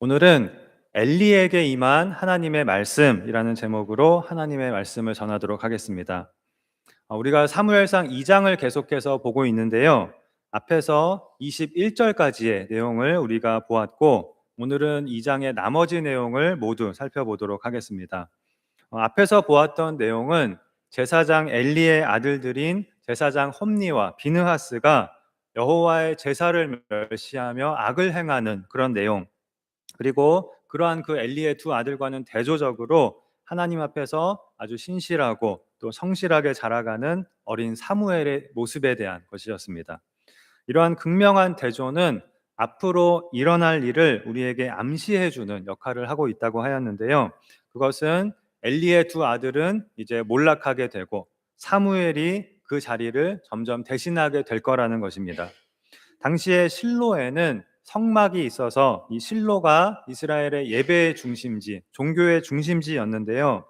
오늘은 엘리에게 임한 하나님의 말씀이라는 제목으로 하나님의 말씀을 전하도록 하겠습니다. 우리가 사무엘상 2장을 계속해서 보고 있는데요. 앞에서 21절까지의 내용을 우리가 보았고, 오늘은 2장의 나머지 내용을 모두 살펴보도록 하겠습니다. 앞에서 보았던 내용은 제사장 엘리의 아들들인 제사장 홈니와 비느하스가 여호와의 제사를 멸시하며 악을 행하는 그런 내용, 그리고 그러한 그 엘리의 두 아들과는 대조적으로 하나님 앞에서 아주 신실하고 또 성실하게 자라가는 어린 사무엘의 모습에 대한 것이었습니다. 이러한 극명한 대조는 앞으로 일어날 일을 우리에게 암시해 주는 역할을 하고 있다고 하였는데요. 그것은 엘리의 두 아들은 이제 몰락하게 되고 사무엘이 그 자리를 점점 대신하게 될 거라는 것입니다. 당시에 실로에는 성막이 있어서 이 실로가 이스라엘의 예배의 중심지, 종교의 중심지였는데요.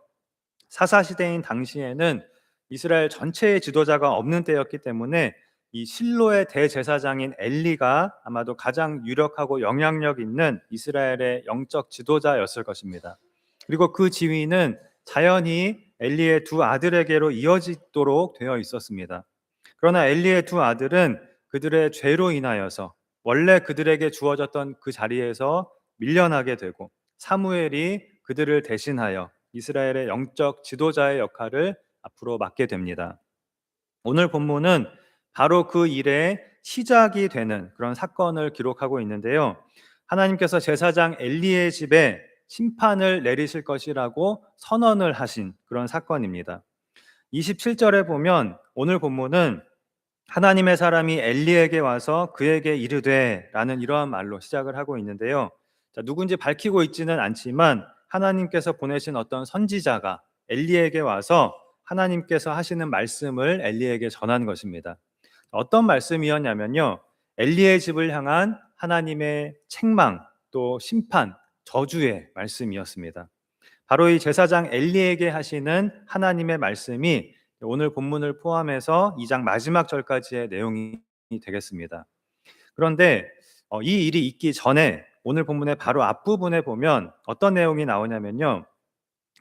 사사시대인 당시에는 이스라엘 전체의 지도자가 없는 때였기 때문에 이 실로의 대제사장인 엘리가 아마도 가장 유력하고 영향력 있는 이스라엘의 영적 지도자였을 것입니다. 그리고 그 지위는 자연히 엘리의 두 아들에게로 이어지도록 되어 있었습니다. 그러나 엘리의 두 아들은 그들의 죄로 인하여서 원래 그들에게 주어졌던 그 자리에서 밀려나게 되고 사무엘이 그들을 대신하여 이스라엘의 영적 지도자의 역할을 앞으로 맡게 됩니다. 오늘 본문은 바로 그 일의 시작이 되는 그런 사건을 기록하고 있는데요. 하나님께서 제사장 엘리의 집에 심판을 내리실 것이라고 선언을 하신 그런 사건입니다. 27절에 보면 오늘 본문은 하나님의 사람이 엘리에게 와서 그에게 이르되 라는 이러한 말로 시작을 하고 있는데요. 누군지 밝히고 있지는 않지만 하나님께서 보내신 어떤 선지자가 엘리에게 와서 하나님께서 하시는 말씀을 엘리에게 전한 것입니다. 어떤 말씀이었냐면요. 엘리의 집을 향한 하나님의 책망, 또 심판, 저주의 말씀이었습니다. 바로 이 제사장 엘리에게 하시는 하나님의 말씀이 오늘 본문을 포함해서 2장 마지막 절까지의 내용이 되겠습니다. 그런데 이 일이 있기 전에 오늘 본문의 바로 앞부분에 보면 어떤 내용이 나오냐면요.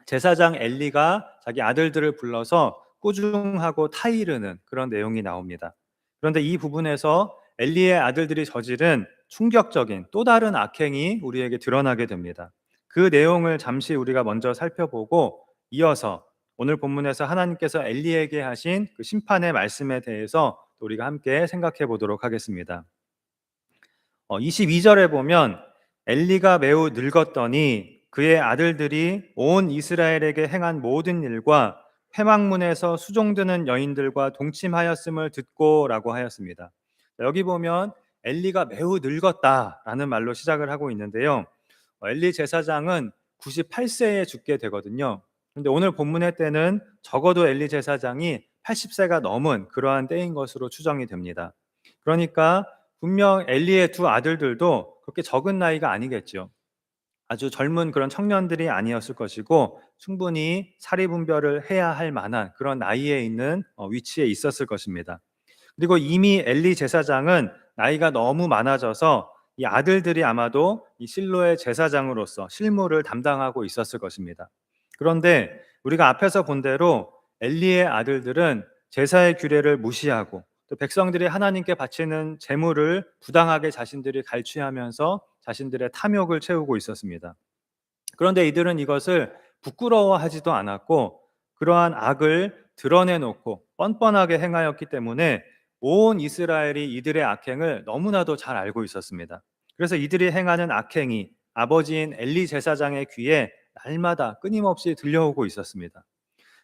제사장 엘리가 자기 아들들을 불러서 꾸중하고 타이르는 그런 내용이 나옵니다. 그런데 이 부분에서 엘리의 아들들이 저지른 충격적인 또 다른 악행이 우리에게 드러나게 됩니다. 그 내용을 잠시 우리가 먼저 살펴보고 이어서 오늘 본문에서 하나님께서 엘리에게 하신 그 심판의 말씀에 대해서 또 우리가 함께 생각해 보도록 하겠습니다. 22절에 보면 엘리가 매우 늙었더니 그의 아들들이 온 이스라엘에게 행한 모든 일과 회막문에서 수종드는 여인들과 동침하였음을 듣고라고 하였습니다. 여기 보면 엘리가 매우 늙었다라는 말로 시작을 하고 있는데요. 엘리 제사장은 98세에 죽게 되거든요. 그런데 오늘 본문의 때는 적어도 엘리 제사장이 80세가 넘은 그러한 때인 것으로 추정이 됩니다. 그러니까 분명 엘리의 두 아들들도 그렇게 적은 나이가 아니겠죠. 아주 젊은 그런 청년들이 아니었을 것이고 충분히 사리분별을 해야 할 만한 그런 나이에 있는 위치에 있었을 것입니다. 그리고 이미 엘리 제사장은 나이가 너무 많아져서 이 아들들이 아마도 이 실로의 제사장으로서 실무를 담당하고 있었을 것입니다. 그런데 우리가 앞에서 본 대로 엘리의 아들들은 제사의 규례를 무시하고 또 백성들이 하나님께 바치는 제물을 부당하게 자신들이 갈취하면서 자신들의 탐욕을 채우고 있었습니다. 그런데 이들은 이것을 부끄러워하지도 않았고 그러한 악을 드러내놓고 뻔뻔하게 행하였기 때문에 온 이스라엘이 이들의 악행을 너무나도 잘 알고 있었습니다. 그래서 이들이 행하는 악행이 아버지인 엘리 제사장의 귀에 날마다 끊임없이 들려오고 있었습니다.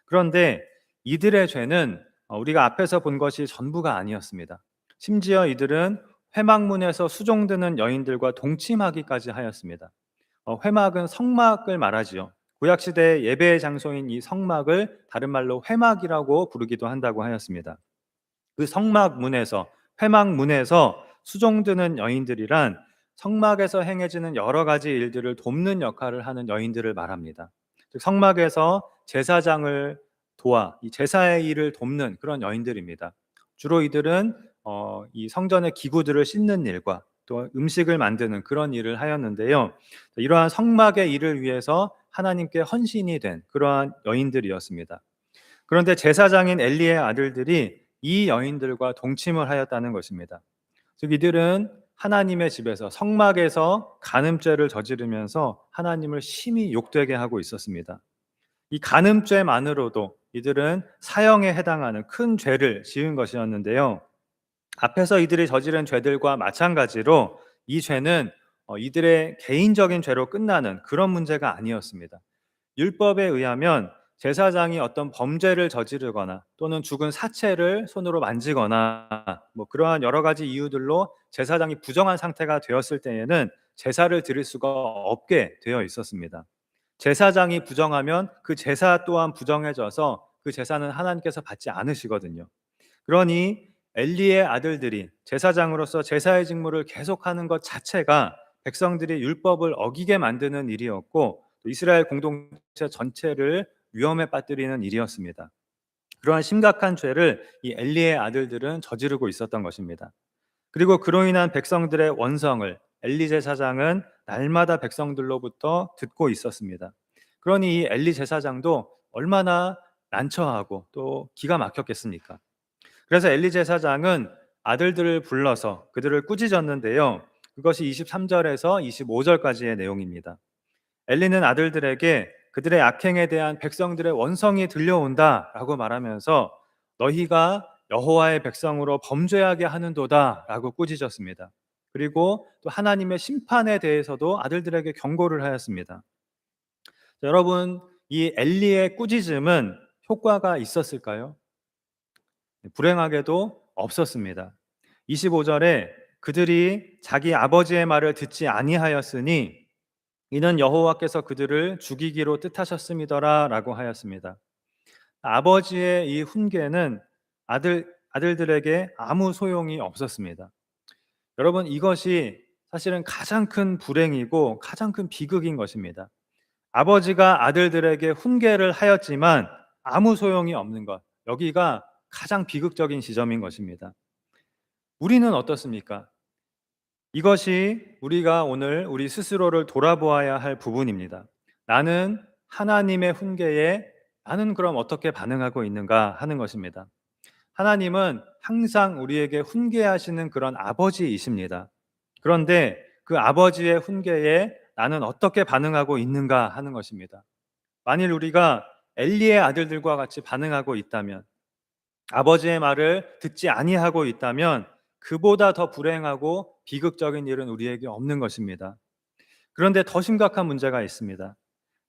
그런데 이들의 죄는 우리가 앞에서 본 것이 전부가 아니었습니다. 심지어 이들은 회막문에서 수종드는 여인들과 동침하기까지 하였습니다. 회막은 성막을 말하지요. 구약 시대의 예배의 장소인 이 성막을 다른 말로 회막이라고 부르기도 한다고 하였습니다. 그 성막 문에서 회막 문에서 수종드는 여인들이란 성막에서 행해지는 여러 가지 일들을 돕는 역할을 하는 여인들을 말합니다. 즉 성막에서 제사장을 도와 이 제사의 일을 돕는 그런 여인들입니다. 주로 이들은 이 성전의 기구들을 씻는 일과 또 음식을 만드는 그런 일을 하였는데요. 이러한 성막의 일을 위해서 하나님께 헌신이 된 그러한 여인들이었습니다. 그런데 제사장인 엘리의 아들들이 이 여인들과 동침을 하였다는 것입니다. 즉 이들은 하나님의 집에서 성막에서 간음죄를 저지르면서 하나님을 심히 욕되게 하고 있었습니다. 이 간음죄만으로도 이들은 사형에 해당하는 큰 죄를 지은 것이었는데요. 앞에서 이들이 저지른 죄들과 마찬가지로 이 죄는 이들의 개인적인 죄로 끝나는 그런 문제가 아니었습니다. 율법에 의하면 제사장이 어떤 범죄를 저지르거나 또는 죽은 사체를 손으로 만지거나 뭐 그러한 여러 가지 이유들로 제사장이 부정한 상태가 되었을 때에는 제사를 드릴 수가 없게 되어 있었습니다. 제사장이 부정하면 그 제사 또한 부정해져서 그 제사는 하나님께서 받지 않으시거든요. 그러니 엘리의 아들들이 제사장으로서 제사의 직무를 계속하는 것 자체가 백성들이 율법을 어기게 만드는 일이었고 또 이스라엘 공동체 전체를 위험에 빠뜨리는 일이었습니다. 그러한 심각한 죄를 이 엘리의 아들들은 저지르고 있었던 것입니다. 그리고 그로 인한 백성들의 원성을 엘리 제사장은 날마다 백성들로부터 듣고 있었습니다. 그러니 이 엘리 제사장도 얼마나 난처하고 또 기가 막혔겠습니까? 그래서 엘리 제사장은 아들들을 불러서 그들을 꾸짖었는데요. 그것이 23절에서 25절까지의 내용입니다. 엘리는 아들들에게 그들의 악행에 대한 백성들의 원성이 들려온다라고 말하면서 너희가 여호와의 백성으로 범죄하게 하는도다라고 꾸짖었습니다. 그리고 또 하나님의 심판에 대해서도 아들들에게 경고를 하였습니다. 자, 여러분, 이 엘리의 꾸짖음은 효과가 있었을까요? 불행하게도 없었습니다. 25절에 그들이 자기 아버지의 말을 듣지 아니하였으니 이는 여호와께서 그들을 죽이기로 뜻하셨음이더라라고 하였습니다. 아버지의 이 훈계는 아들들에게 아무 소용이 없었습니다. 여러분, 이것이 사실은 가장 큰 불행이고 가장 큰 비극인 것입니다. 아버지가 아들들에게 훈계를 하였지만 아무 소용이 없는 것. 여기가 가장 비극적인 지점인 것입니다. 우리는 어떻습니까? 이것이 우리가 오늘 우리 스스로를 돌아보아야 할 부분입니다. 나는 하나님의 훈계에 나는 그럼 어떻게 반응하고 있는가 하는 것입니다. 하나님은 항상 우리에게 훈계하시는 그런 아버지이십니다. 그런데 그 아버지의 훈계에 나는 어떻게 반응하고 있는가 하는 것입니다. 만일 우리가 엘리의 아들들과 같이 반응하고 있다면 아버지의 말을 듣지 아니하고 있다면 그보다 더 불행하고 비극적인 일은 우리에게 없는 것입니다. 그런데 더 심각한 문제가 있습니다.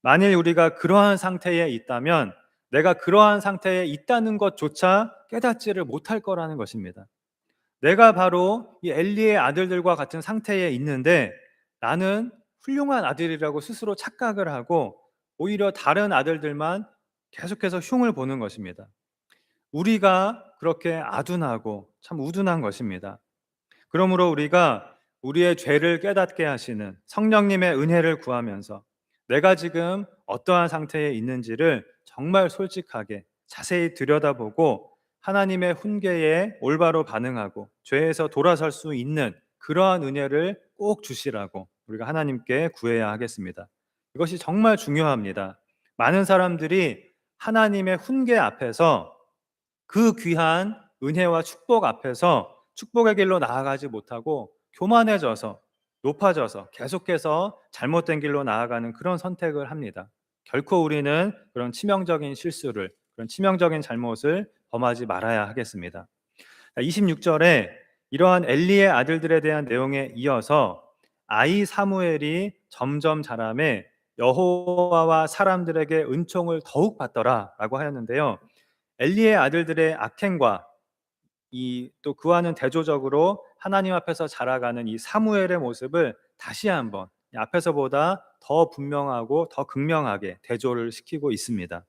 만일 우리가 그러한 상태에 있다면 내가 그러한 상태에 있다는 것조차 깨닫지를 못할 거라는 것입니다. 내가 바로 이 엘리의 아들들과 같은 상태에 있는데 나는 훌륭한 아들이라고 스스로 착각을 하고 오히려 다른 아들들만 계속해서 흉을 보는 것입니다. 우리가 그렇게 아둔하고 참 우둔한 것입니다. 그러므로 우리가 우리의 죄를 깨닫게 하시는 성령님의 은혜를 구하면서 내가 지금 어떠한 상태에 있는지를 정말 솔직하게 자세히 들여다보고 하나님의 훈계에 올바로 반응하고 죄에서 돌아설 수 있는 그러한 은혜를 꼭 주시라고 우리가 하나님께 구해야 하겠습니다. 이것이 정말 중요합니다. 많은 사람들이 하나님의 훈계 앞에서 그 귀한 은혜와 축복 앞에서 축복의 길로 나아가지 못하고 교만해져서 높아져서 계속해서 잘못된 길로 나아가는 그런 선택을 합니다. 결코 우리는 그런 치명적인 실수를, 그런 치명적인 잘못을 범하지 말아야 하겠습니다. 26절에 이러한 엘리의 아들들에 대한 내용에 이어서 아이 사무엘이 점점 자라매 여호와와 사람들에게 은총을 더욱 받더라라고 하였는데요. 엘리의 아들들의 악행과 이 또 그와는 대조적으로 하나님 앞에서 자라가는 이 사무엘의 모습을 다시 한번 앞에서보다 더 분명하고 더 극명하게 대조를 시키고 있습니다.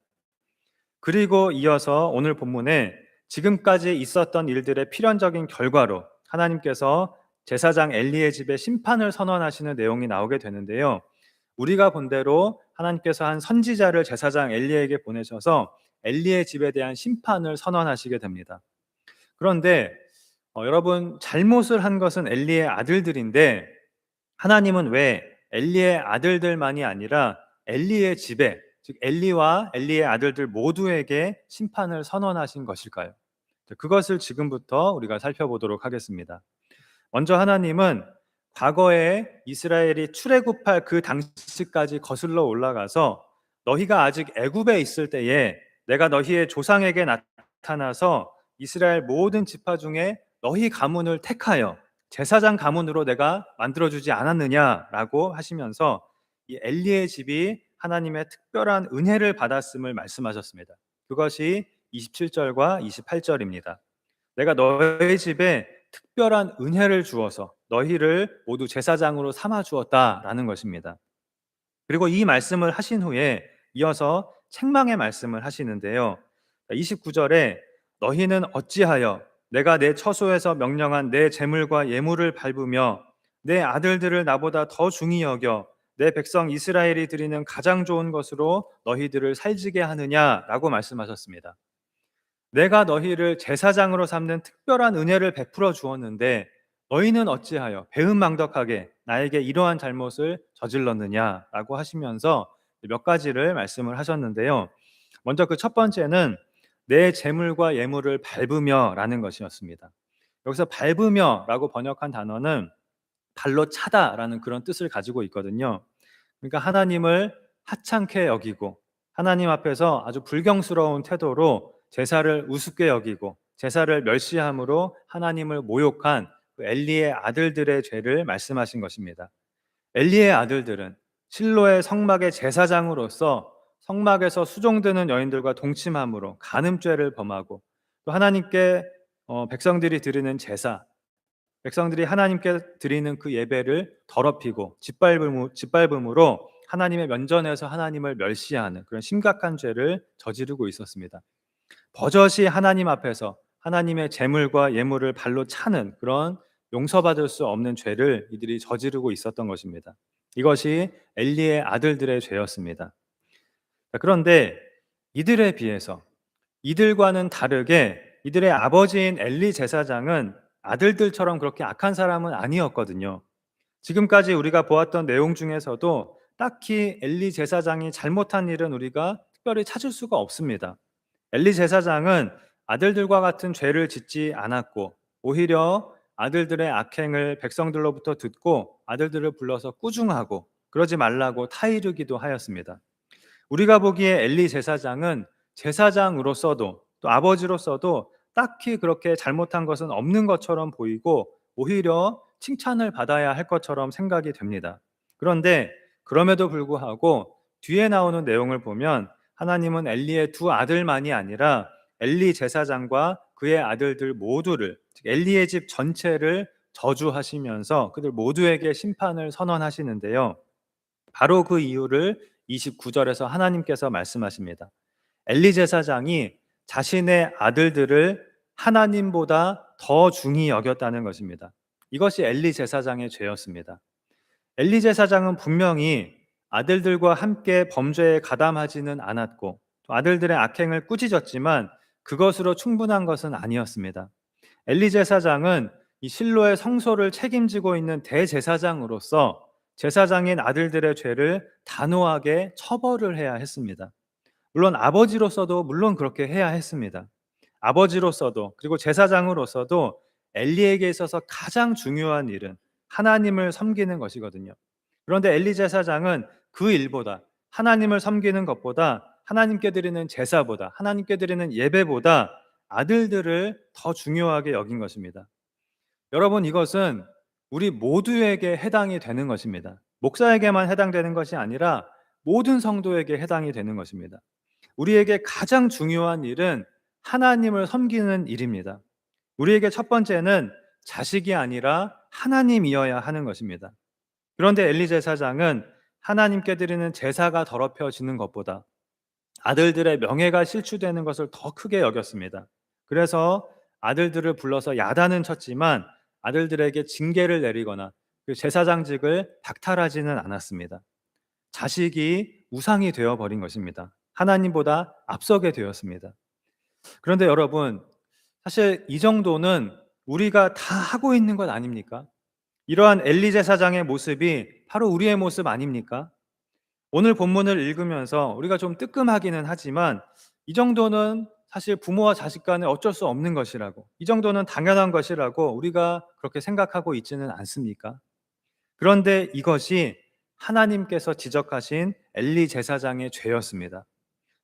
그리고 이어서 오늘 본문에 지금까지 있었던 일들의 필연적인 결과로 하나님께서 제사장 엘리의 집에 심판을 선언하시는 내용이 나오게 되는데요. 우리가 본 대로 하나님께서 한 선지자를 제사장 엘리에게 보내셔서 엘리의 집에 대한 심판을 선언하시게 됩니다. 그런데 여러분, 잘못을 한 것은 엘리의 아들들인데 하나님은 왜 엘리의 아들들만이 아니라 엘리의 집에, 즉 엘리와 엘리의 아들들 모두에게 심판을 선언하신 것일까요? 그것을 지금부터 우리가 살펴보도록 하겠습니다. 먼저 하나님은 과거에 이스라엘이 출애굽할 그 당시까지 거슬러 올라가서 너희가 아직 애굽에 있을 때에 내가 너희의 조상에게 나타나서 이스라엘 모든 지파 중에 너희 가문을 택하여 제사장 가문으로 내가 만들어주지 않았느냐라고 하시면서 이 엘리의 집이 하나님의 특별한 은혜를 받았음을 말씀하셨습니다. 그것이 27절과 28절입니다. 내가 너희 집에 특별한 은혜를 주어서 너희를 모두 제사장으로 삼아 주었다라는 것입니다. 그리고 이 말씀을 하신 후에 이어서 책망의 말씀을 하시는데요. 29절에 너희는 어찌하여 내가 내 처소에서 명령한 내 재물과 예물을 밟으며 내 아들들을 나보다 더 중히 여겨 내 백성 이스라엘이 드리는 가장 좋은 것으로 너희들을 살지게 하느냐라고 말씀하셨습니다. 내가 너희를 제사장으로 삼는 특별한 은혜를 베풀어 주었는데 너희는 어찌하여 배은망덕하게 나에게 이러한 잘못을 저질렀느냐라고 하시면서 몇 가지를 말씀을 하셨는데요. 먼저 그 첫 번째는 내 재물과 예물을 밟으며라는 것이었습니다. 여기서 밟으며라고 번역한 단어는 발로 차다라는 그런 뜻을 가지고 있거든요. 그러니까 하나님을 하찮게 여기고 하나님 앞에서 아주 불경스러운 태도로 제사를 우습게 여기고 제사를 멸시함으로 하나님을 모욕한 그 엘리의 아들들의 죄를 말씀하신 것입니다. 엘리의 아들들은 실로의 성막의 제사장으로서 성막에서 수종드는 여인들과 동침함으로 간음죄를 범하고 또 하나님께 백성들이 드리는 제사, 백성들이 하나님께 드리는 그 예배를 더럽히고 짓밟음으로 하나님의 면전에서 하나님을 멸시하는 그런 심각한 죄를 저지르고 있었습니다. 버젓이 하나님 앞에서 하나님의 재물과 예물을 발로 차는 그런 용서받을 수 없는 죄를 이들이 저지르고 있었던 것입니다. 이것이 엘리의 아들들의 죄였습니다. 그런데 이들에 비해서 이들과는 다르게 이들의 아버지인 엘리 제사장은 아들들처럼 그렇게 악한 사람은 아니었거든요. 지금까지 우리가 보았던 내용 중에서도 딱히 엘리 제사장이 잘못한 일은 우리가 특별히 찾을 수가 없습니다. 엘리 제사장은 아들들과 같은 죄를 짓지 않았고 오히려 아들들의 악행을 백성들로부터 듣고 아들들을 불러서 꾸중하고 그러지 말라고 타이르기도 하였습니다. 우리가 보기에 엘리 제사장은 제사장으로서도 또 아버지로서도 딱히 그렇게 잘못한 것은 없는 것처럼 보이고 오히려 칭찬을 받아야 할 것처럼 생각이 됩니다. 그런데 그럼에도 불구하고 뒤에 나오는 내용을 보면 하나님은 엘리의 두 아들만이 아니라 엘리 제사장과 그의 아들들 모두를, 즉 엘리의 집 전체를 저주하시면서 그들 모두에게 심판을 선언하시는데요. 바로 그 이유를 29절에서 하나님께서 말씀하십니다. 엘리 제사장이 자신의 아들들을 하나님보다 더 중히 여겼다는 것입니다. 이것이 엘리 제사장의 죄였습니다. 엘리 제사장은 분명히 아들들과 함께 범죄에 가담하지는 않았고 또 아들들의 악행을 꾸짖었지만 그것으로 충분한 것은 아니었습니다. 엘리 제사장은 이 실로의 성소를 책임지고 있는 대제사장으로서 제사장인 아들들의 죄를 단호하게 처벌을 해야 했습니다. 물론 아버지로서도 물론 그렇게 해야 했습니다. 아버지로서도 그리고 제사장으로서도 엘리에게 있어서 가장 중요한 일은 하나님을 섬기는 것이거든요. 그런데 엘리 제사장은 그 일보다 하나님을 섬기는 것보다 하나님께 드리는 제사보다 하나님께 드리는 예배보다 아들들을 더 중요하게 여긴 것입니다. 여러분, 이것은 우리 모두에게 해당이 되는 것입니다. 목사에게만 해당되는 것이 아니라 모든 성도에게 해당이 되는 것입니다. 우리에게 가장 중요한 일은 하나님을 섬기는 일입니다. 우리에게 첫 번째는 자식이 아니라 하나님이어야 하는 것입니다. 그런데 엘리 제사장은 하나님께 드리는 제사가 더럽혀지는 것보다 아들들의 명예가 실추되는 것을 더 크게 여겼습니다. 그래서 아들들을 불러서 야단은 쳤지만 아들들에게 징계를 내리거나 그 제사장직을 박탈하지는 않았습니다. 자식이 우상이 되어버린 것입니다. 하나님보다 앞서게 되었습니다. 그런데 여러분, 사실 이 정도는 우리가 다 하고 있는 것 아닙니까? 이러한 엘리 제사장의 모습이 바로 우리의 모습 아닙니까? 오늘 본문을 읽으면서 우리가 좀 뜨끔하기는 하지만 이 정도는 사실 부모와 자식 간에 어쩔 수 없는 것이라고, 이 정도는 당연한 것이라고 우리가 그렇게 생각하고 있지는 않습니까? 그런데 이것이 하나님께서 지적하신 엘리 제사장의 죄였습니다.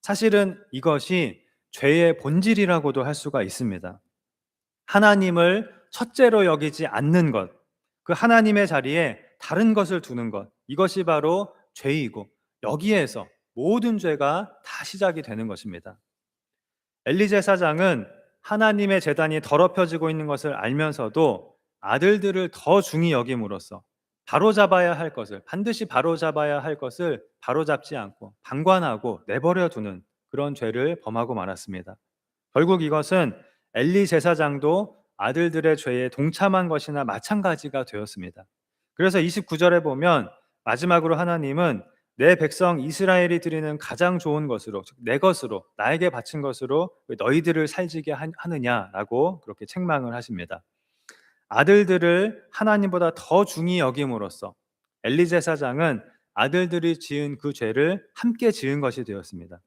사실은 이것이 죄의 본질이라고도 할 수가 있습니다. 하나님을 첫째로 여기지 않는 것, 그 하나님의 자리에 다른 것을 두는 것, 이것이 바로 죄이고, 여기에서 모든 죄가 다 시작이 되는 것입니다. 엘리 제사장은 하나님의 제단이 더럽혀지고 있는 것을 알면서도 아들들을 더 중히 여김으로써 바로잡아야 할 것을, 반드시 바로잡아야 할 것을 바로잡지 않고 방관하고 내버려 두는 그런 죄를 범하고 말았습니다. 결국 이것은 엘리 제사장도 아들들의 죄에 동참한 것이나 마찬가지가 되었습니다. 그래서 29절에 보면 마지막으로 하나님은 내 백성 이스라엘이 드리는 가장 좋은 것으로, 즉 내 것으로, 나에게 바친 것으로 왜 너희들을 살지게 하느냐라고 그렇게 책망을 하십니다. 아들들을 하나님보다 더 중히 여김으로써 엘리 제사장은 아들들이 지은 그 죄를 함께 지은 것이 되었습니다.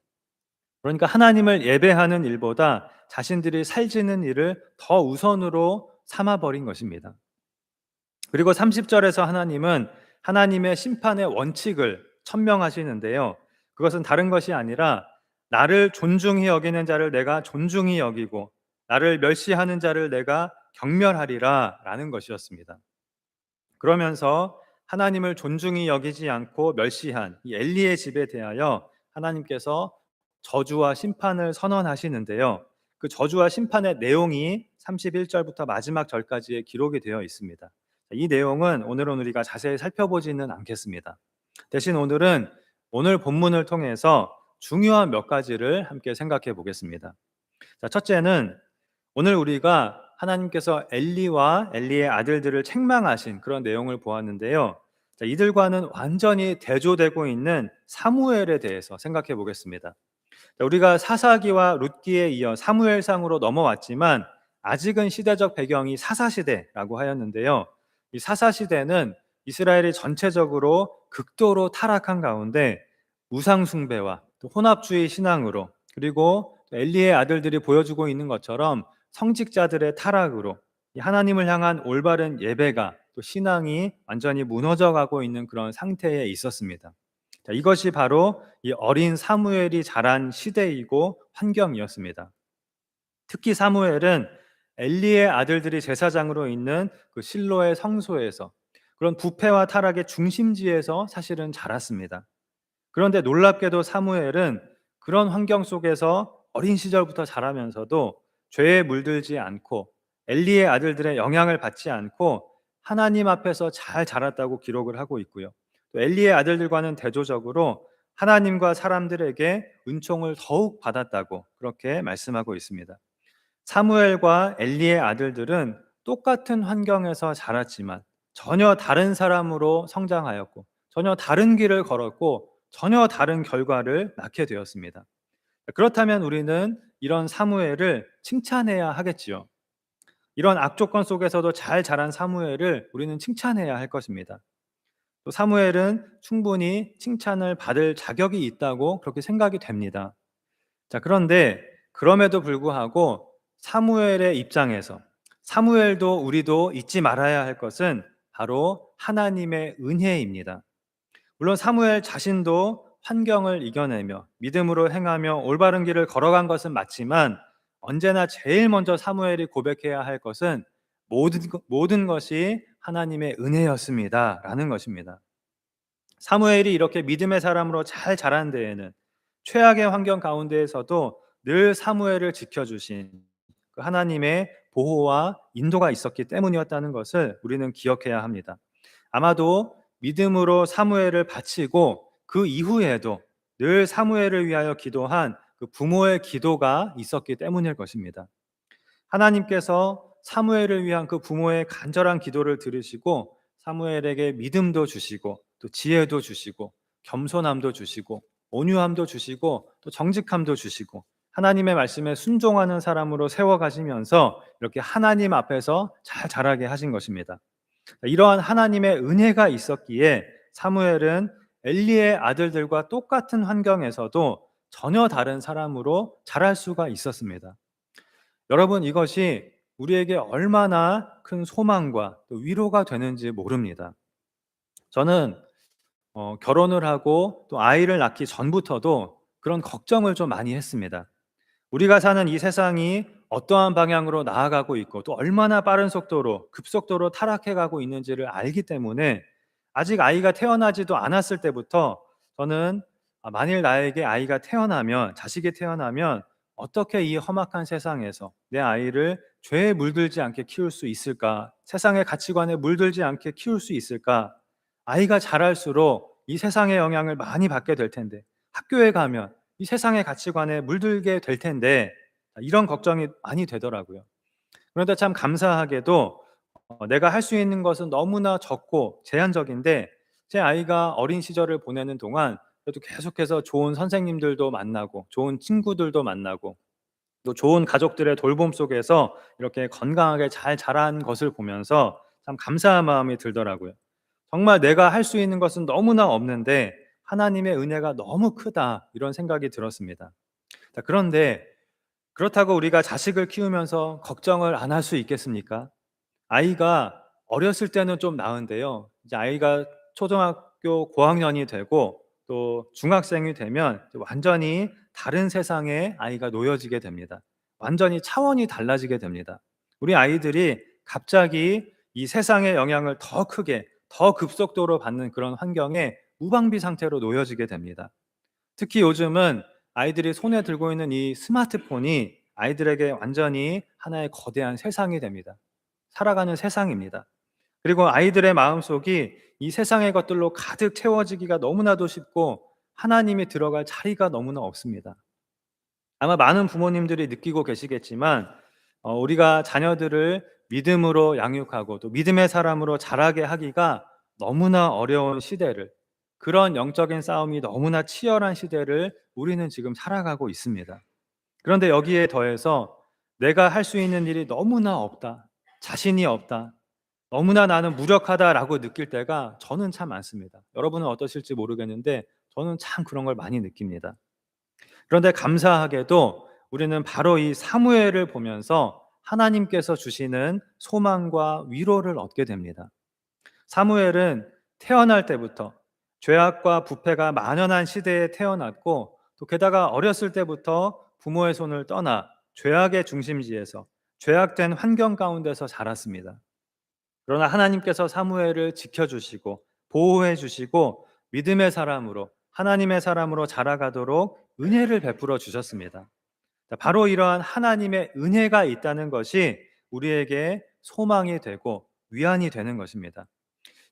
그러니까 하나님을 예배하는 일보다 자신들이 살지는 일을 더 우선으로 삼아버린 것입니다. 그리고 30절에서 하나님은 하나님의 심판의 원칙을 천명하시는데요. 그것은 다른 것이 아니라 나를 존중히 여기는 자를 내가 존중히 여기고 나를 멸시하는 자를 내가 경멸하리라 라는 것이었습니다. 그러면서 하나님을 존중히 여기지 않고 멸시한 이 엘리의 집에 대하여 하나님께서 저주와 심판을 선언하시는데요. 그 저주와 심판의 내용이 31절부터 마지막 절까지의 기록이 되어 있습니다. 이 내용은 오늘은 우리가 자세히 살펴보지는 않겠습니다. 대신 오늘은 오늘 본문을 통해서 중요한 몇 가지를 함께 생각해 보겠습니다. 자, 첫째는 오늘 우리가 하나님께서 엘리와 엘리의 아들들을 책망하신 그런 내용을 보았는데요. 자, 이들과는 완전히 대조되고 있는 사무엘에 대해서 생각해 보겠습니다. 자, 우리가 사사기와 룻기에 이어 사무엘상으로 넘어왔지만 아직은 시대적 배경이 사사시대라고 하였는데요. 이 사사시대는 이스라엘이 전체적으로 극도로 타락한 가운데 우상숭배와 또 혼합주의 신앙으로, 그리고 엘리의 아들들이 보여주고 있는 것처럼 성직자들의 타락으로 이 하나님을 향한 올바른 예배가, 또 신앙이 완전히 무너져 가고 있는 그런 상태에 있었습니다. 자, 이것이 바로 이 어린 사무엘이 자란 시대이고 환경이었습니다. 특히 사무엘은 엘리의 아들들이 제사장으로 있는 그 실로의 성소에서, 그런 부패와 타락의 중심지에서 사실은 자랐습니다. 그런데 놀랍게도 사무엘은 그런 환경 속에서 어린 시절부터 자라면서도 죄에 물들지 않고 엘리의 아들들의 영향을 받지 않고 하나님 앞에서 잘 자랐다고 기록을 하고 있고요. 또 엘리의 아들들과는 대조적으로 하나님과 사람들에게 은총을 더욱 받았다고 그렇게 말씀하고 있습니다. 사무엘과 엘리의 아들들은 똑같은 환경에서 자랐지만 전혀 다른 사람으로 성장하였고 전혀 다른 길을 걸었고 전혀 다른 결과를 낳게 되었습니다. 그렇다면 우리는 이런 사무엘을 칭찬해야 하겠지요. 이런 악조건 속에서도 잘 자란 사무엘을 우리는 칭찬해야 할 것입니다. 또 사무엘은 충분히 칭찬을 받을 자격이 있다고 그렇게 생각이 됩니다. 자, 그런데 그럼에도 불구하고 사무엘의 입장에서 사무엘도 우리도 잊지 말아야 할 것은 바로 하나님의 은혜입니다. 물론 사무엘 자신도 환경을 이겨내며 믿음으로 행하며 올바른 길을 걸어간 것은 맞지만 언제나 제일 먼저 사무엘이 고백해야 할 것은 모든 것이 하나님의 은혜였습니다라는 것입니다. 사무엘이 이렇게 믿음의 사람으로 잘 자란 데에는 최악의 환경 가운데에서도 늘 사무엘을 지켜주신 그 하나님의 보호와 인도가 있었기 때문이었다는 것을 우리는 기억해야 합니다. 아마도 믿음으로 사무엘을 바치고 그 이후에도 늘 사무엘을 위하여 기도한 그 부모의 기도가 있었기 때문일 것입니다. 하나님께서 사무엘을 위한 그 부모의 간절한 기도를 들으시고 사무엘에게 믿음도 주시고 또 지혜도 주시고 겸손함도 주시고 온유함도 주시고 또 정직함도 주시고 하나님의 말씀에 순종하는 사람으로 세워가시면서 이렇게 하나님 앞에서 잘 자라게 하신 것입니다. 이러한 하나님의 은혜가 있었기에 사무엘은 엘리의 아들들과 똑같은 환경에서도 전혀 다른 사람으로 자랄 수가 있었습니다. 여러분, 이것이 우리에게 얼마나 큰 소망과 또 위로가 되는지 모릅니다. 저는 결혼을 하고 또 아이를 낳기 전부터도 그런 걱정을 좀 많이 했습니다. 우리가 사는 이 세상이 어떠한 방향으로 나아가고 있고 또 얼마나 빠른 속도로 급속도로 타락해 가고 있는지를 알기 때문에 아직 아이가 태어나지도 않았을 때부터 저는 만일 나에게 아이가 태어나면 자식이 태어나면 어떻게 이 험악한 세상에서 내 아이를 죄에 물들지 않게 키울 수 있을까? 세상의 가치관에 물들지 않게 키울 수 있을까? 아이가 자랄수록 이 세상의 영향을 많이 받게 될 텐데 학교에 가면 이 세상의 가치관에 물들게 될 텐데 이런 걱정이 많이 되더라고요. 그런데 참 감사하게도 내가 할 수 있는 것은 너무나 적고 제한적인데 제 아이가 어린 시절을 보내는 동안 그래도 계속해서 좋은 선생님들도 만나고 좋은 친구들도 만나고 또 좋은 가족들의 돌봄 속에서 이렇게 건강하게 잘 자란 것을 보면서 참 감사한 마음이 들더라고요. 정말 내가 할 수 있는 것은 너무나 없는데 하나님의 은혜가 너무 크다 이런 생각이 들었습니다. 자, 그런데 그렇다고 우리가 자식을 키우면서 걱정을 안 할 수 있겠습니까? 아이가 어렸을 때는 좀 나은데요. 이제 아이가 초등학교 고학년이 되고 또 중학생이 되면 완전히 다른 세상에 아이가 놓여지게 됩니다. 완전히 차원이 달라지게 됩니다. 우리 아이들이 갑자기 이 세상의 영향을 더 크게, 더 급속도로 받는 그런 환경에 무방비 상태로 놓여지게 됩니다. 특히 요즘은 아이들이 손에 들고 있는 이 스마트폰이 아이들에게 완전히 하나의 거대한 세상이 됩니다. 살아가는 세상입니다. 그리고 아이들의 마음속이 이 세상의 것들로 가득 채워지기가 너무나도 쉽고 하나님이 들어갈 자리가 너무나 없습니다. 아마 많은 부모님들이 느끼고 계시겠지만 우리가 자녀들을 믿음으로 양육하고 또 믿음의 사람으로 자라게 하기가 너무나 어려운 시대를, 그런 영적인 싸움이 너무나 치열한 시대를 우리는 지금 살아가고 있습니다. 그런데 여기에 더해서 내가 할 수 있는 일이 너무나 없다, 자신이 없다, 너무나 나는 무력하다라고 느낄 때가 저는 참 많습니다. 여러분은 어떠실지 모르겠는데 저는 참 그런 걸 많이 느낍니다. 그런데 감사하게도 우리는 바로 이 사무엘을 보면서 하나님께서 주시는 소망과 위로를 얻게 됩니다. 사무엘은 태어날 때부터 죄악과 부패가 만연한 시대에 태어났고 또 게다가 어렸을 때부터 부모의 손을 떠나 죄악의 중심지에서 죄악된 환경 가운데서 자랐습니다. 그러나 하나님께서 사무엘을 지켜주시고 보호해 주시고 믿음의 사람으로, 하나님의 사람으로 자라가도록 은혜를 베풀어 주셨습니다. 바로 이러한 하나님의 은혜가 있다는 것이 우리에게 소망이 되고 위안이 되는 것입니다.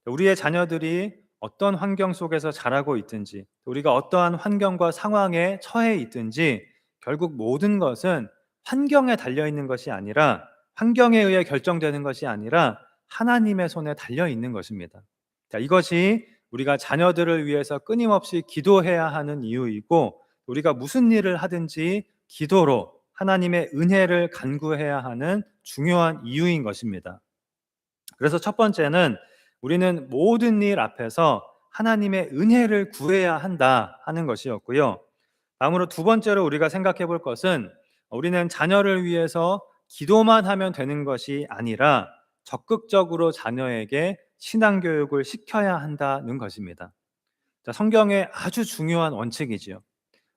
우리의 자녀들이 어떤 환경 속에서 자라고 있든지, 우리가 어떠한 환경과 상황에 처해 있든지 결국 모든 것은 환경에 달려 있는 것이 아니라, 환경에 의해 결정되는 것이 아니라 하나님의 손에 달려 있는 것입니다. 자, 이것이 우리가 자녀들을 위해서 끊임없이 기도해야 하는 이유이고, 우리가 무슨 일을 하든지 기도로 하나님의 은혜를 간구해야 하는 중요한 이유인 것입니다. 그래서 첫 번째는 우리는 모든 일 앞에서 하나님의 은혜를 구해야 한다 하는 것이었고요. 다음으로 두 번째로 우리가 생각해 볼 것은 우리는 자녀를 위해서 기도만 하면 되는 것이 아니라 적극적으로 자녀에게 신앙교육을 시켜야 한다는 것입니다. 자, 성경의 아주 중요한 원칙이지요.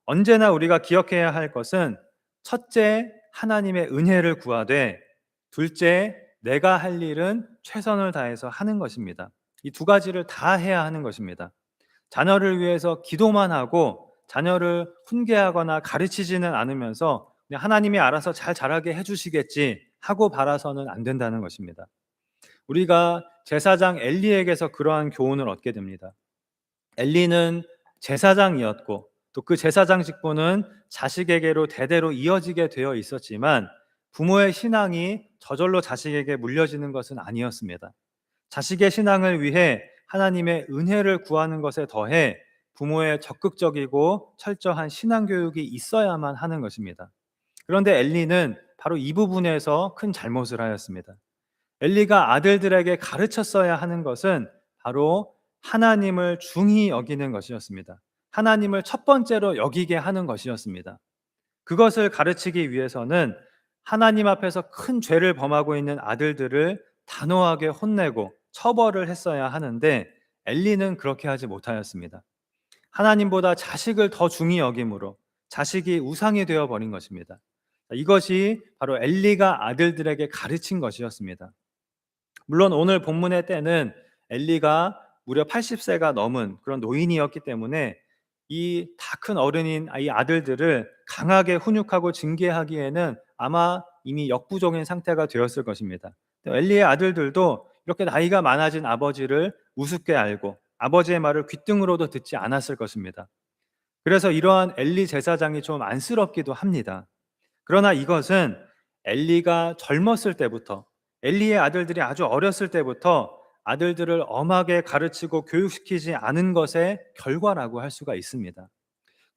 언제나 우리가 기억해야 할 것은 첫째, 하나님의 은혜를 구하되 둘째, 내가 할 일은 최선을 다해서 하는 것입니다. 이 두 가지를 다 해야 하는 것입니다. 자녀를 위해서 기도만 하고 자녀를 훈계하거나 가르치지는 않으면서 그냥 하나님이 알아서 잘 자라게 해주시겠지 하고 바라서는 안 된다는 것입니다. 우리가 제사장 엘리에게서 그러한 교훈을 얻게 됩니다. 엘리는 제사장이었고 또 그 제사장 직분은 자식에게로 대대로 이어지게 되어 있었지만 부모의 신앙이 저절로 자식에게 물려지는 것은 아니었습니다. 자식의 신앙을 위해 하나님의 은혜를 구하는 것에 더해 부모의 적극적이고 철저한 신앙 교육이 있어야만 하는 것입니다. 그런데 엘리는 바로 이 부분에서 큰 잘못을 하였습니다. 엘리가 아들들에게 가르쳤어야 하는 것은 바로 하나님을 중히 여기는 것이었습니다. 하나님을 첫 번째로 여기게 하는 것이었습니다. 그것을 가르치기 위해서는 하나님 앞에서 큰 죄를 범하고 있는 아들들을 단호하게 혼내고 처벌을 했어야 하는데 엘리는 그렇게 하지 못하였습니다. 하나님보다 자식을 더 중히 여김으로 자식이 우상이 되어 버린 것입니다. 이것이 바로 엘리가 아들들에게 가르친 것이었습니다. 물론 오늘 본문의 때는 엘리가 무려 80세가 넘은 그런 노인이었기 때문에 이 다 큰 어른인 이 아들들을 강하게 훈육하고 징계하기에는 아마 이미 역부족인 상태가 되었을 것입니다. 엘리의 아들들도 이렇게 나이가 많아진 아버지를 우습게 알고 아버지의 말을 귓등으로도 듣지 않았을 것입니다. 그래서 이러한 엘리 제사장이 좀 안쓰럽기도 합니다. 그러나 이것은 엘리가 젊었을 때부터, 엘리의 아들들이 아주 어렸을 때부터 아들들을 엄하게 가르치고 교육시키지 않은 것의 결과라고 할 수가 있습니다.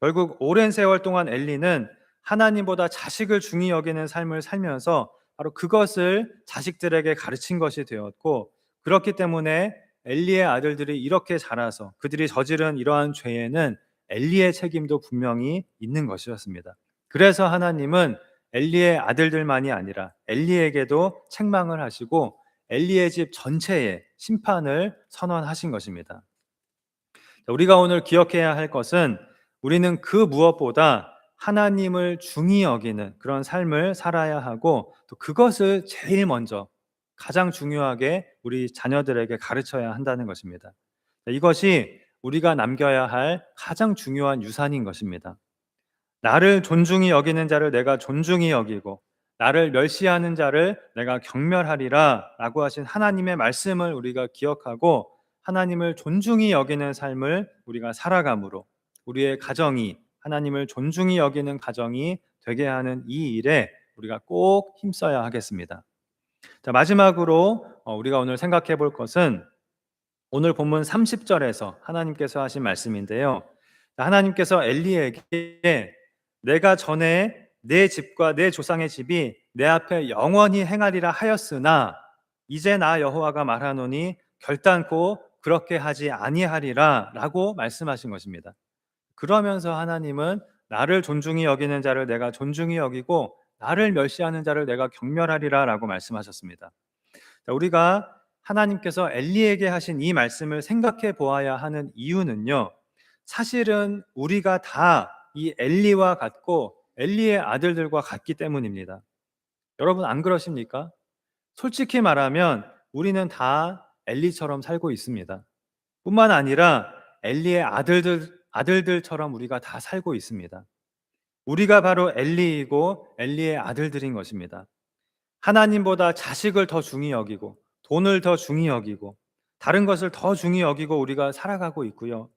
결국 오랜 세월 동안 엘리는 하나님보다 자식을 중히 여기는 삶을 살면서 바로 그것을 자식들에게 가르친 것이 되었고, 그렇기 때문에 엘리의 아들들이 이렇게 자라서 그들이 저지른 이러한 죄에는 엘리의 책임도 분명히 있는 것이었습니다. 그래서 하나님은 엘리의 아들들만이 아니라 엘리에게도 책망을 하시고 엘리의 집 전체에 심판을 선언하신 것입니다. 우리가 오늘 기억해야 할 것은 우리는 그 무엇보다 하나님을 중히 여기는 그런 삶을 살아야 하고, 또 그것을 제일 먼저 가장 중요하게 우리 자녀들에게 가르쳐야 한다는 것입니다. 이것이 우리가 남겨야 할 가장 중요한 유산인 것입니다. 나를 존중히 여기는 자를 내가 존중히 여기고 나를 멸시하는 자를 내가 경멸하리라 라고 하신 하나님의 말씀을 우리가 기억하고 하나님을 존중히 여기는 삶을 우리가 살아감으로 우리의 가정이 하나님을 존중히 여기는 가정이 되게 하는 이 일에 우리가 꼭 힘써야 하겠습니다. 자, 마지막으로 우리가 오늘 생각해 볼 것은 오늘 본문 30절에서 하나님께서 하신 말씀인데요. 하나님께서 엘리에게 내가 전에 내 집과 내 조상의 집이 내 앞에 영원히 행하리라 하였으나 이제 나 여호와가 말하노니 결단코 그렇게 하지 아니하리라 라고 말씀하신 것입니다. 그러면서 하나님은 나를 존중히 여기는 자를 내가 존중히 여기고 나를 멸시하는 자를 내가 경멸하리라 라고 말씀하셨습니다. 우리가 하나님께서 엘리에게 하신 이 말씀을 생각해 보아야 하는 이유는요, 사실은 우리가 다 이 엘리와 같고 엘리의 아들들과 같기 때문입니다. 여러분 안 그러십니까? 솔직히 말하면 우리는 다 엘리처럼 살고 있습니다. 뿐만 아니라 엘리의 아들들처럼 우리가 다 살고 있습니다. 우리가 바로 엘리이고 엘리의 아들들인 것입니다. 하나님보다 자식을 더 중히 여기고 돈을 더 중히 여기고 다른 것을 더 중히 여기고 우리가 살아가고 있고요.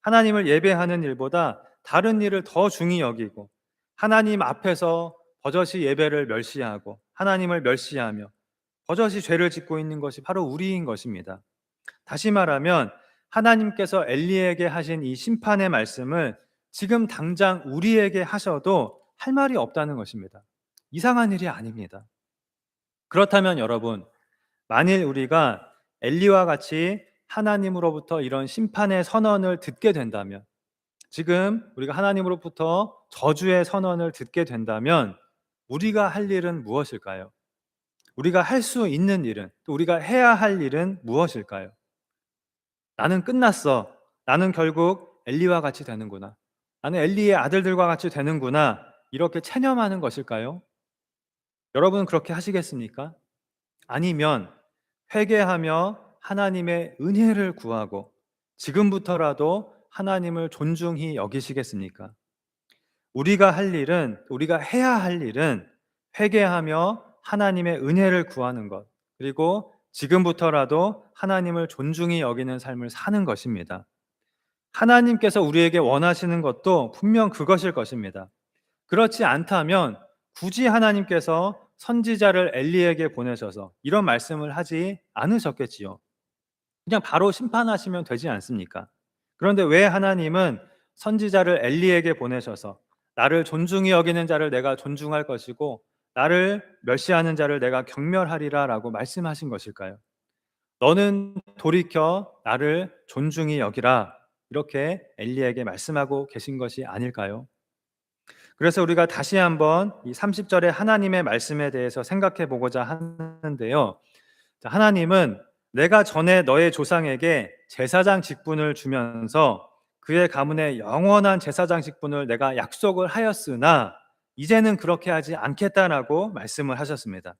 하나님을 예배하는 일보다 다른 일을 더 중히 여기고 하나님 앞에서 버젓이 예배를 멸시하고 하나님을 멸시하며 버젓이 죄를 짓고 있는 것이 바로 우리인 것입니다. 다시 말하면 하나님께서 엘리에게 하신 이 심판의 말씀을 지금 당장 우리에게 하셔도 할 말이 없다는 것입니다. 이상한 일이 아닙니다. 그렇다면 여러분, 만일 우리가 엘리와 같이 하나님으로부터 이런 심판의 선언을 듣게 된다면, 지금 우리가 하나님으로부터 저주의 선언을 듣게 된다면 우리가 할 일은 무엇일까요? 우리가 할 수 있는 일은, 또 우리가 해야 할 일은 무엇일까요? 나는 끝났어. 나는 결국 엘리와 같이 되는구나. 나는 엘리의 아들들과 같이 되는구나. 이렇게 체념하는 것일까요? 여러분은 그렇게 하시겠습니까? 아니면 회개하며 하나님의 은혜를 구하고 지금부터라도 하나님을 존중히 여기시겠습니까? 우리가 할 일은, 우리가 해야 할 일은 회개하며 하나님의 은혜를 구하는 것, 그리고 지금부터라도 하나님을 존중히 여기는 삶을 사는 것입니다. 하나님께서 우리에게 원하시는 것도 분명 그것일 것입니다. 그렇지 않다면 굳이 하나님께서 선지자를 엘리에게 보내셔서 이런 말씀을 하지 않으셨겠지요. 그냥 바로 심판하시면 되지 않습니까? 그런데 왜 하나님은 선지자를 엘리에게 보내셔서 나를 존중히 여기는 자를 내가 존중할 것이고 나를 멸시하는 자를 내가 경멸하리라라고 말씀하신 것일까요? 너는 돌이켜 나를 존중히 여기라. 이렇게 엘리에게 말씀하고 계신 것이 아닐까요? 그래서 우리가 다시 한번 이 30절의 하나님의 말씀에 대해서 생각해 보고자 하는데요. 자, 하나님은 내가 전에 너의 조상에게 제사장 직분을 주면서 그의 가문에 영원한 제사장 직분을 내가 약속을 하였으나 이제는 그렇게 하지 않겠다라고 말씀을 하셨습니다.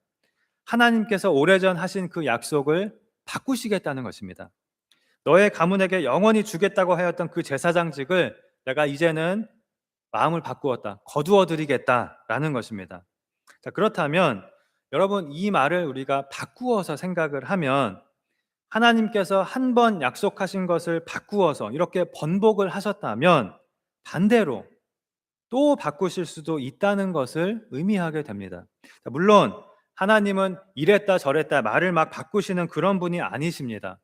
하나님께서 오래전 하신 그 약속을 바꾸시겠다는 것입니다. 너의 가문에게 영원히 주겠다고 하였던 그 제사장직을 내가 이제는 마음을 바꾸었다. 거두어 드리겠다라는 것입니다. 자, 그렇다면 여러분 이 말을 우리가 바꾸어서 생각을 하면 하나님께서 한 번 약속하신 것을 바꾸어서 이렇게 번복을 하셨다면 반대로 또 바꾸실 수도 있다는 것을 의미하게 됩니다. 자, 물론 하나님은 이랬다 저랬다 말을 막 바꾸시는 그런 분이 아니십니다.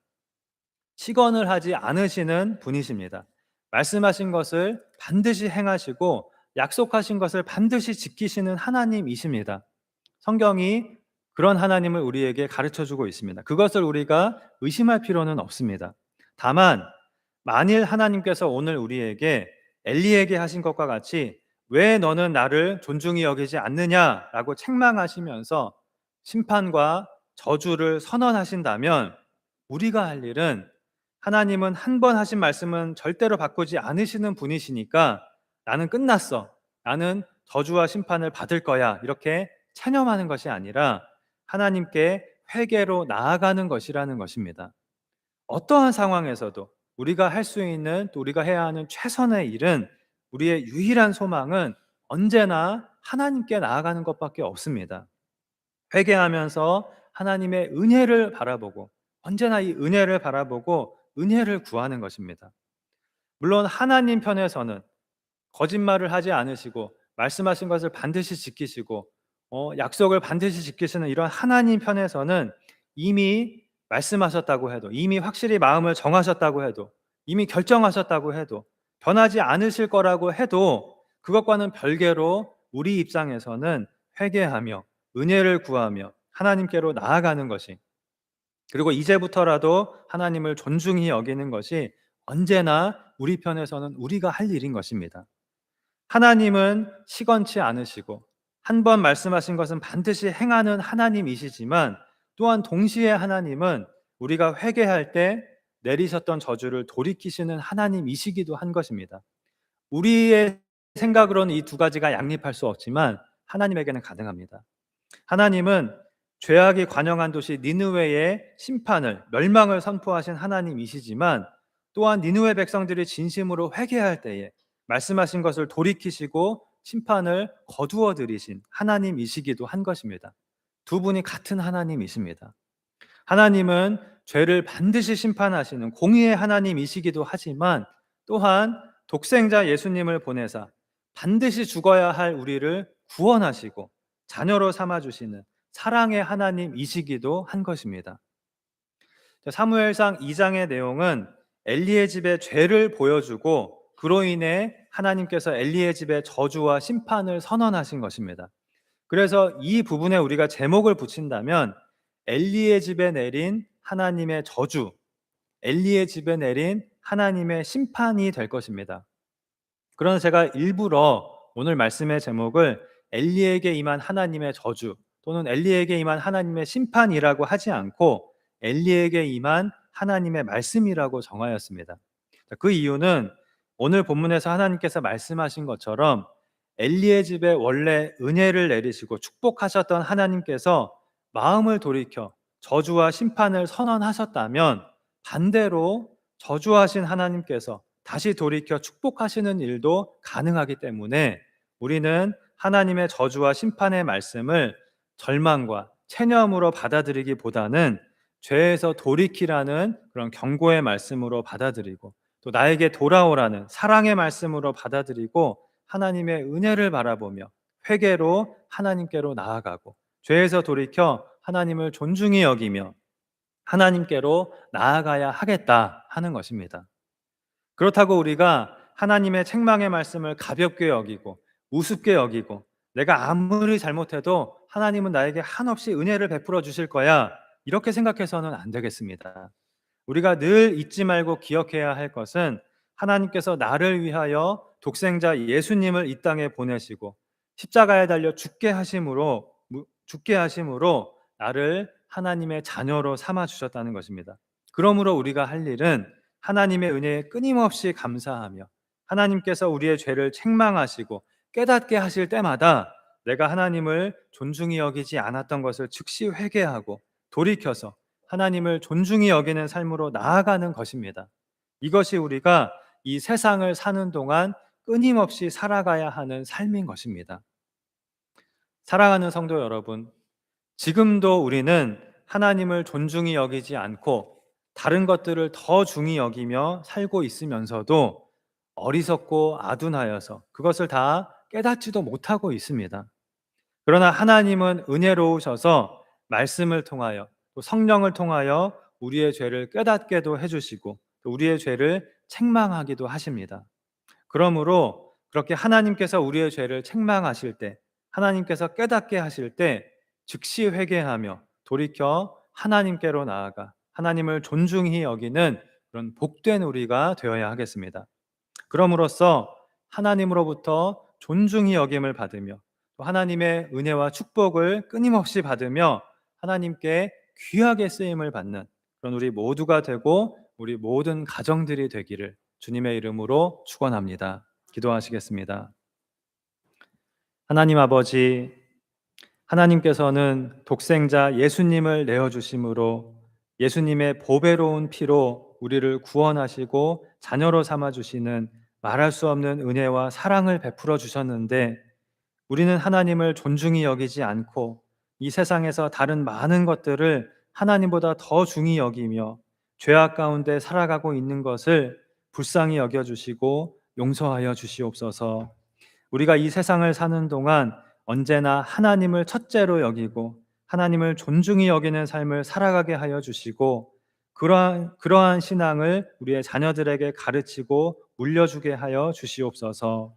시건을 하지 않으시는 분이십니다. 말씀하신 것을 반드시 행하시고 약속하신 것을 반드시 지키시는 하나님이십니다. 성경이 그런 하나님을 우리에게 가르쳐 주고 있습니다. 그것을 우리가 의심할 필요는 없습니다. 다만 만일 하나님께서 오늘 우리에게 엘리에게 하신 것과 같이 왜 너는 나를 존중히 여기지 않느냐라고 책망하시면서 심판과 저주를 선언하신다면 우리가 할 일은 하나님은 한 번 하신 말씀은 절대로 바꾸지 않으시는 분이시니까 나는 끝났어. 나는 저주와 심판을 받을 거야. 이렇게 체념하는 것이 아니라 하나님께 회개로 나아가는 것이라는 것입니다. 어떠한 상황에서도 우리가 할 수 있는 또 우리가 해야 하는 최선의 일은 우리의 유일한 소망은 언제나 하나님께 나아가는 것밖에 없습니다. 회개하면서 하나님의 은혜를 바라보고 언제나 이 은혜를 바라보고 은혜를 구하는 것입니다. 물론 하나님 편에서는 거짓말을 하지 않으시고 말씀하신 것을 반드시 지키시고 약속을 반드시 지키시는 이런 하나님 편에서는 이미 말씀하셨다고 해도 이미 확실히 마음을 정하셨다고 해도 이미 결정하셨다고 해도 변하지 않으실 거라고 해도 그것과는 별개로 우리 입장에서는 회개하며 은혜를 구하며 하나님께로 나아가는 것이 그리고 이제부터라도 하나님을 존중히 여기는 것이 언제나 우리 편에서는 우리가 할 일인 것입니다. 하나님은 시건치 않으시고 한 번 말씀하신 것은 반드시 행하는 하나님이시지만 또한 동시에 하나님은 우리가 회개할 때 내리셨던 저주를 돌이키시는 하나님이시기도 한 것입니다. 우리의 생각으로는 이 두 가지가 양립할 수 없지만 하나님에게는 가능합니다. 하나님은 죄악이 관영한 도시 니느웨의 심판을 멸망을 선포하신 하나님이시지만 또한 니느웨 백성들이 진심으로 회개할 때에 말씀하신 것을 돌이키시고 심판을 거두어 들이신 하나님이시기도 한 것입니다. 두 분이 같은 하나님이십니다. 하나님은 죄를 반드시 심판하시는 공의의 하나님이시기도 하지만 또한 독생자 예수님을 보내사 반드시 죽어야 할 우리를 구원하시고 자녀로 삼아주시는 사랑의 하나님이시기도 한 것입니다. 사무엘상 2장의 내용은 엘리의 집의 죄를 보여주고 그로 인해 하나님께서 엘리의 집의 저주와 심판을 선언하신 것입니다. 그래서 이 부분에 우리가 제목을 붙인다면 엘리의 집에 내린 하나님의 저주, 엘리의 집에 내린 하나님의 심판이 될 것입니다. 그러나 제가 일부러 오늘 말씀의 제목을 엘리에게 임한 하나님의 저주 또는 엘리에게 임한 하나님의 심판이라고 하지 않고 엘리에게 임한 하나님의 말씀이라고 정하였습니다. 그 이유는 오늘 본문에서 하나님께서 말씀하신 것처럼 엘리의 집에 원래 은혜를 내리시고 축복하셨던 하나님께서 마음을 돌이켜 저주와 심판을 선언하셨다면 반대로 저주하신 하나님께서 다시 돌이켜 축복하시는 일도 가능하기 때문에 우리는 하나님의 저주와 심판의 말씀을 절망과 체념으로 받아들이기보다는 죄에서 돌이키라는 그런 경고의 말씀으로 받아들이고 또 나에게 돌아오라는 사랑의 말씀으로 받아들이고 하나님의 은혜를 바라보며 회개로 하나님께로 나아가고 죄에서 돌이켜 하나님을 존중히 여기며 하나님께로 나아가야 하겠다 하는 것입니다. 그렇다고 우리가 하나님의 책망의 말씀을 가볍게 여기고 우습게 여기고 내가 아무리 잘못해도 하나님은 나에게 한없이 은혜를 베풀어 주실 거야, 이렇게 생각해서는 안 되겠습니다. 우리가 늘 잊지 말고 기억해야 할 것은 하나님께서 나를 위하여 독생자 예수님을 이 땅에 보내시고 십자가에 달려 죽게 하심으로 나를 하나님의 자녀로 삼아 주셨다는 것입니다. 그러므로 우리가 할 일은 하나님의 은혜에 끊임없이 감사하며 하나님께서 우리의 죄를 책망하시고 깨닫게 하실 때마다 내가 하나님을 존중히 여기지 않았던 것을 즉시 회개하고 돌이켜서 하나님을 존중히 여기는 삶으로 나아가는 것입니다. 이것이 우리가 이 세상을 사는 동안 끊임없이 살아가야 하는 삶인 것입니다. 사랑하는 성도 여러분, 지금도 우리는 하나님을 존중히 여기지 않고 다른 것들을 더 중히 여기며 살고 있으면서도 어리석고 아둔하여서 그것을 다 깨닫지도 못하고 있습니다. 그러나 하나님은 은혜로우셔서 말씀을 통하여 또 성령을 통하여 우리의 죄를 깨닫게도 해주시고 또 우리의 죄를 책망하기도 하십니다. 그러므로 그렇게 하나님께서 우리의 죄를 책망하실 때, 하나님께서 깨닫게 하실 때 즉시 회개하며 돌이켜 하나님께로 나아가 하나님을 존중히 여기는 그런 복된 우리가 되어야 하겠습니다. 그럼으로써 하나님으로부터 존중히 여김을 받으며 또 하나님의 은혜와 축복을 끊임없이 받으며 하나님께 귀하게 쓰임을 받는 그런 우리 모두가 되고 우리 모든 가정들이 되기를 주님의 이름으로 축원합니다. 기도하시겠습니다. 하나님 아버지, 하나님께서는 독생자 예수님을 내어 주심으로 예수님의 보배로운 피로 우리를 구원하시고 자녀로 삼아 주시는 말할 수 없는 은혜와 사랑을 베풀어 주셨는데, 우리는 하나님을 존중히 여기지 않고 이 세상에서 다른 많은 것들을 하나님보다 더 중히 여기며 죄악 가운데 살아가고 있는 것을 불쌍히 여겨 주시고 용서하여 주시옵소서. 우리가 이 세상을 사는 동안 언제나 하나님을 첫째로 여기고 하나님을 존중히 여기는 삶을 살아가게 하여 주시고, 그러한 신앙을 우리의 자녀들에게 가르치고 물려주게 하여 주시옵소서.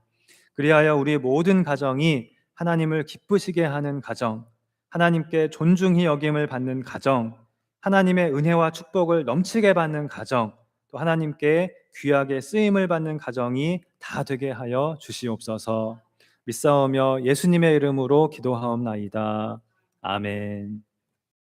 그리하여 우리 모든 가정이 하나님을 기쁘시게 하는 가정, 하나님께 존중히 여김을 받는 가정, 하나님의 은혜와 축복을 넘치게 받는 가정, 또 하나님께 귀하게 쓰임을 받는 가정이 다 되게 하여 주시옵소서. 믿사오며 예수님의 이름으로 기도하옵나이다. 아멘.